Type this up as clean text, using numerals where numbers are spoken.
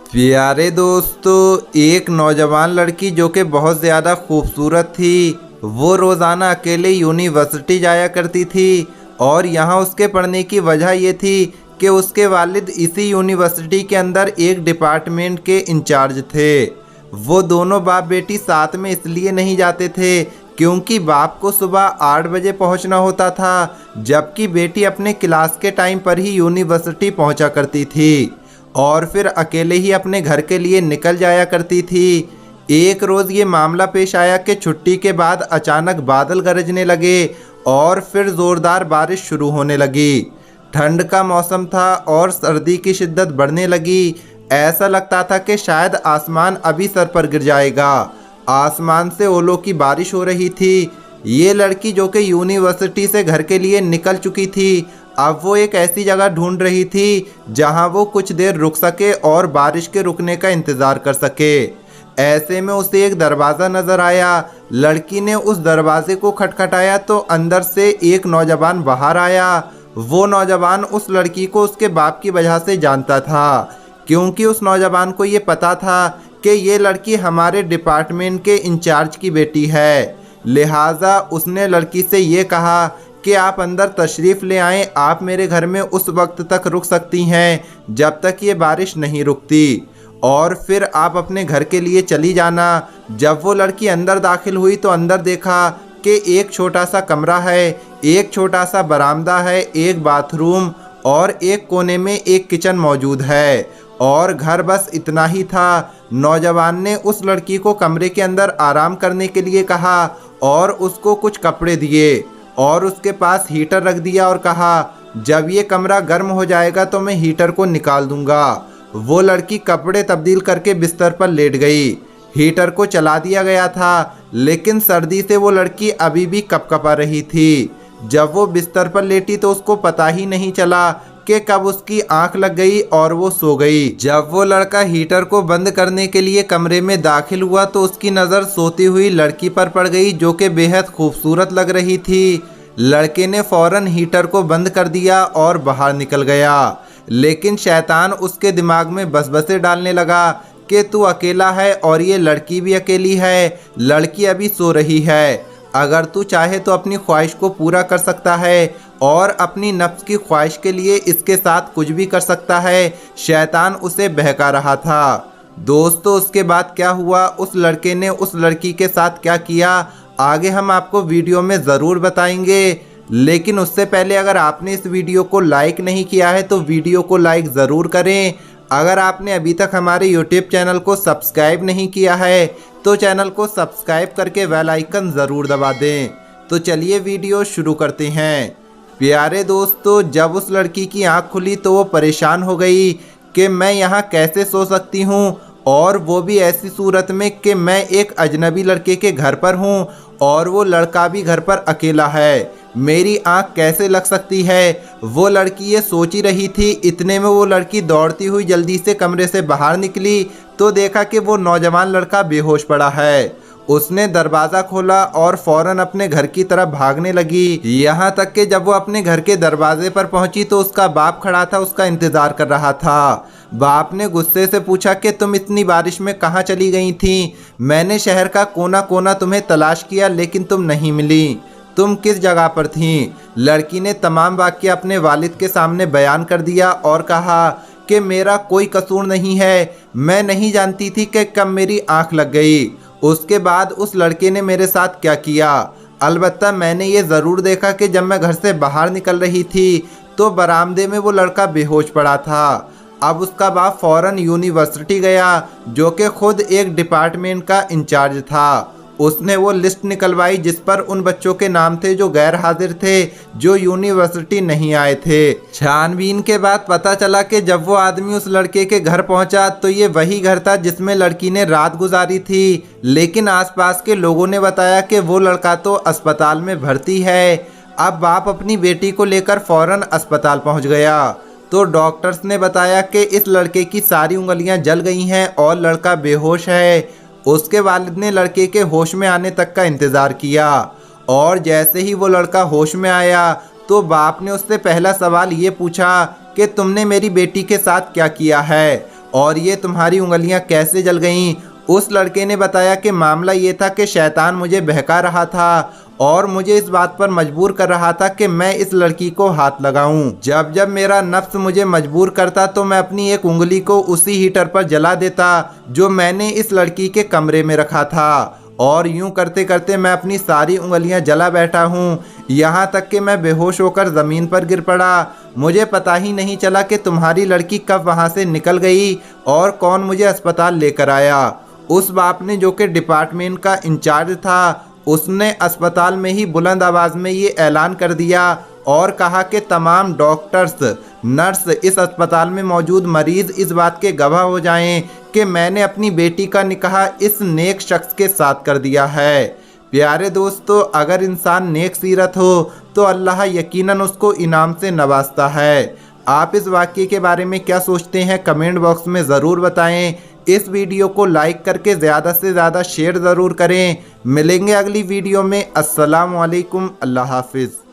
प्यारे दोस्तों, एक नौजवान लड़की जो कि बहुत ज़्यादा खूबसूरत थी, वो रोज़ाना अकेले यूनिवर्सिटी जाया करती थी। और यहाँ उसके पढ़ने की वजह ये थी कि उसके वालिद इसी यूनिवर्सिटी के अंदर एक डिपार्टमेंट के इंचार्ज थे। वो दोनों बाप बेटी साथ में इसलिए नहीं जाते थे क्योंकि बाप को सुबह 8 बजे पहुँचना होता था, जबकि बेटी अपने क्लास के टाइम पर ही यूनिवर्सिटी पहुँचा करती थी और फिर अकेले ही अपने घर के लिए निकल जाया करती थी। एक रोज़ ये मामला पेश आया कि छुट्टी के बाद अचानक बादल गरजने लगे और फिर ज़ोरदार बारिश शुरू होने लगी। ठंड का मौसम था और सर्दी की शिद्दत बढ़ने लगी। ऐसा लगता था कि शायद आसमान अभी सर पर गिर जाएगा। आसमान से ओलों की बारिश हो रही थी। ये लड़की जो कि यूनिवर्सिटी से घर के लिए निकल चुकी थी, अब वो एक ऐसी जगह ढूंढ रही थी जहां वो कुछ देर रुक सके और बारिश के रुकने का इंतज़ार कर सके। ऐसे में उसे एक दरवाज़ा नज़र आया। लड़की ने उस दरवाजे को खटखटाया तो अंदर से एक नौजवान बाहर आया। वो नौजवान उस लड़की को उसके बाप की वजह से जानता था, क्योंकि उस नौजवान को ये पता था कि ये लड़की हमारे डिपार्टमेंट के इंचार्ज की बेटी है। लिहाजा उसने लड़की से ये कहा कि आप अंदर तशरीफ़ ले आएं, आप मेरे घर में उस वक्त तक रुक सकती हैं जब तक ये बारिश नहीं रुकती, और फिर आप अपने घर के लिए चली जाना। जब वो लड़की अंदर दाखिल हुई तो अंदर देखा कि एक छोटा सा कमरा है, एक छोटा सा बरामदा है, एक बाथरूम और एक कोने में एक किचन मौजूद है, और घर बस इतना ही था। नौजवान ने उस लड़की को कमरे के अंदर आराम करने के लिए कहा और उसको कुछ कपड़े दिए और उसके पास हीटर रख दिया और कहा, जब ये कमरा गर्म हो जाएगा तो मैं हीटर को निकाल दूंगा। वो लड़की कपड़े तब्दील करके बिस्तर पर लेट गई। हीटर को चला दिया गया था, लेकिन सर्दी से वो लड़की अभी भी कपकपा रही थी। जब वो बिस्तर पर लेटी तो उसको पता ही नहीं चला कि कब उसकी आंख लग गई और वो सो गई। जब वो लड़का हीटर को बंद करने के लिए कमरे में दाखिल हुआ तो उसकी नज़र सोती हुई लड़की पर पड़ गई, जो कि बेहद खूबसूरत लग रही थी। लड़के ने फौरन हीटर को बंद कर दिया और बाहर निकल गया, लेकिन शैतान उसके दिमाग में बसबसे डालने लगा कि तू अकेला है और ये लड़की भी अकेली है, लड़की अभी सो रही है। अगर तू चाहे तो अपनी ख्वाहिश को पूरा कर सकता है और अपनी नफ्स की ख्वाहिश के लिए इसके साथ कुछ भी कर सकता है। शैतान उसे बहका रहा था। दोस्तों, उसके बाद क्या हुआ, उस लड़के ने उस लड़की के साथ क्या किया, आगे हम आपको वीडियो में ज़रूर बताएंगे। लेकिन उससे पहले अगर आपने इस वीडियो को लाइक नहीं किया है तो वीडियो को लाइक ज़रूर करें। अगर आपने अभी तक हमारे यूट्यूब चैनल को सब्सक्राइब नहीं किया है तो चैनल को सब्सक्राइब करके बेल आइकन ज़रूर दबा दें। तो चलिए वीडियो शुरू करते हैं। प्यारे दोस्तों, जब उस लड़की की आंख खुली तो वो परेशान हो गई कि मैं यहाँ कैसे सो सकती हूँ, और वो भी ऐसी सूरत में कि मैं एक अजनबी लड़के के घर पर हूँ और वो लड़का भी घर पर अकेला है। मेरी आंख कैसे लग सकती है। वो लड़की ये सोच ही रही थी, इतने में वो लड़की दौड़ती हुई जल्दी से कमरे से बाहर निकली तो देखा कि वो नौजवान लड़का बेहोश पड़ा है। उसने दरवाज़ा खोला और फौरन अपने घर की तरफ भागने लगी। यहाँ तक कि जब वो अपने घर के दरवाजे पर पहुंची तो उसका बाप खड़ा था, उसका इंतज़ार कर रहा था। बाप ने गुस्से से पूछा कि तुम इतनी बारिश में कहाँ चली गई थी। मैंने शहर का कोना कोना तुम्हें तलाश किया लेकिन तुम नहीं मिली। तुम किस जगह पर थी। लड़की ने तमाम वाक़या अपने वालिद के सामने बयान कर दिया और कहा कि मेरा कोई कसूर नहीं है, मैं नहीं जानती थी कि कब मेरी आँख लग गई। उसके बाद उस लड़के ने मेरे साथ क्या किया। अलबत्ता मैंने ये ज़रूर देखा कि जब मैं घर से बाहर निकल रही थी तो बरामदे में वो लड़का बेहोश पड़ा था। अब उसका बाप फ़ौरन यूनिवर्सिटी गया, जो कि खुद एक डिपार्टमेंट का इंचार्ज था। उसने वो लिस्ट निकलवाई जिस पर उन बच्चों के नाम थे जो गैर हाजिर थे, जो यूनिवर्सिटी नहीं आए थे। छानबीन के बाद पता चला कि जब वो आदमी उस लड़के के घर पहुंचा तो ये वही घर था जिसमें लड़की ने रात गुजारी थी। लेकिन आसपास के लोगों ने बताया कि वो लड़का तो अस्पताल में भर्ती है। अब बाप अपनी बेटी को लेकर फौरन अस्पताल पहुँच गया तो डॉक्टर्स ने बताया कि इस लड़के की सारी उंगलियां जल गई हैं और लड़का बेहोश है। उसके वालिद ने लड़के के होश में आने तक का इंतज़ार किया और जैसे ही वो लड़का होश में आया तो बाप ने उससे पहला सवाल ये पूछा कि तुमने मेरी बेटी के साथ क्या किया है। और ये तुम्हारी उंगलियां कैसे जल गईं? उस लड़के ने बताया कि मामला ये था कि शैतान मुझे बहका रहा था और मुझे इस बात पर मजबूर कर रहा था कि मैं इस लड़की को हाथ लगाऊं। जब जब मेरा नफ्स मुझे मजबूर करता तो मैं अपनी एक उंगली को उसी हीटर पर जला देता जो मैंने इस लड़की के कमरे में रखा था, और यूं करते करते मैं अपनी सारी उंगलियां जला बैठा हूँ, यहाँ तक कि मैं बेहोश होकर ज़मीन पर गिर पड़ा। मुझे पता ही नहीं चला कि तुम्हारी लड़की कब वहाँ से निकल गई और कौन मुझे अस्पताल लेकर आया। उस बाप ने, जो कि डिपार्टमेंट का इंचार्ज था, उसने अस्पताल में ही बुलंद आवाज़ में ये ऐलान कर दिया और कहा कि तमाम डॉक्टर्स, नर्स, इस अस्पताल में मौजूद मरीज़ इस बात के गवाह हो जाएं कि मैंने अपनी बेटी का निकाह इस नेक शख्स के साथ कर दिया है। प्यारे दोस्तों, अगर इंसान नेक सीरत हो तो अल्लाह यकीनन उसको इनाम से नवाजता है। आप इस वाक़ये के बारे में क्या सोचते हैं? कमेंट बॉक्स में ज़रूर बताएं। इस वीडियो को लाइक करके ज़्यादा से ज़्यादा शेयर ज़रूर करें। मिलेंगे अगली वीडियो में। अस्सलाम वालेकुम। अल्लाह हाफिज़।